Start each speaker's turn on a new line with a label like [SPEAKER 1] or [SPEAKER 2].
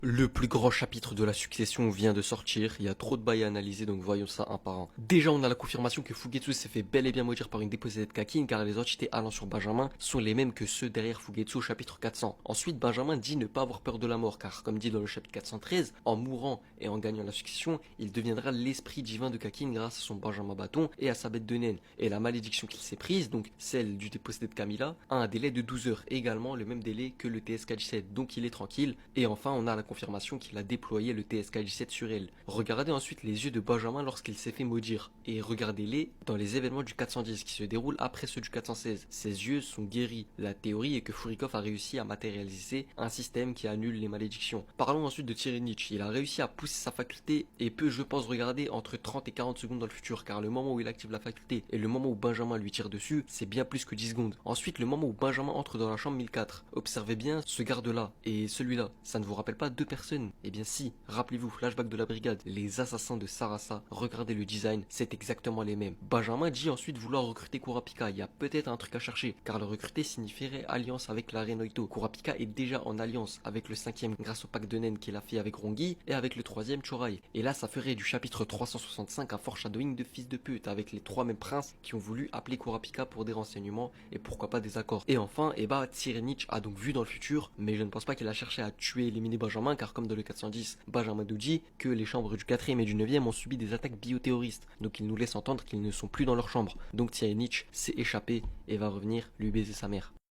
[SPEAKER 1] Le plus grand chapitre de la succession vient de sortir, il y a trop de bails à analyser donc voyons ça un par un. Déjà on a la confirmation que Fugetsu s'est fait bel et bien maudire par une dépossédée de Kakin car les entités allant sur Benjamin sont les mêmes que ceux derrière Fugetsu au chapitre 400. Ensuite Benjamin dit ne pas avoir peur de la mort car comme dit dans le chapitre 413, en mourant et en gagnant la succession, il deviendra l'esprit divin de Kakin grâce à son Benjamin bâton et à sa bête de naine. Et la malédiction qu'il s'est prise, donc celle du dépossédé de Camilla, a un délai de 12 heures, également le même délai que le TSK-17, donc il est tranquille. Et enfin on a la confirmation qu'il a déployer le TSK-17 sur elle. Regardez ensuite les yeux de Benjamin lorsqu'il s'est fait maudire, et regardez-les dans les événements du 410 qui se déroulent après ceux du 416. Ses yeux sont guéris. La théorie est que Furikov a réussi à matérialiser un système qui annule les malédictions. Parlons ensuite de Tyranich. Il a réussi à pousser sa faculté et peut, je pense, regarder entre 30 et 40 secondes dans le futur, car le moment où il active la faculté et le moment où Benjamin lui tire dessus, c'est bien plus que 10 secondes. Ensuite, le moment où Benjamin entre dans la chambre 1004. Observez bien ce garde-là et celui-là. Ça ne vous rappelle pas deux personnes? Eh bien si, rappelez-vous, flashback de la brigade, les assassins de Sarasa, regardez le design, c'est exactement les mêmes. Benjamin dit ensuite vouloir recruter Kurapika, il y a peut-être un truc à chercher, car le recruter signifierait alliance avec la Renoito. Kurapika est déjà en alliance avec le 5ème grâce au pack de naine qu'il a fait avec Rongi, et avec le 3ème Chorai. Et là ça ferait du chapitre 365 un foreshadowing de fils de pute, avec les trois mêmes princes qui ont voulu appeler Kurapika pour des renseignements, et pourquoi pas des accords. Et enfin, Tsirenich a donc vu dans le futur, mais je ne pense pas qu'il a cherché à tuer et éliminer Benjamin, car comme dans le 410, Benjamin nous dit que les chambres du 4ème et du 9ème ont subi des attaques bioterroristes, donc il nous laisse entendre qu'ils ne sont plus dans leur chambre. Donc Tsirenich s'est échappé et va revenir lui baiser sa mère.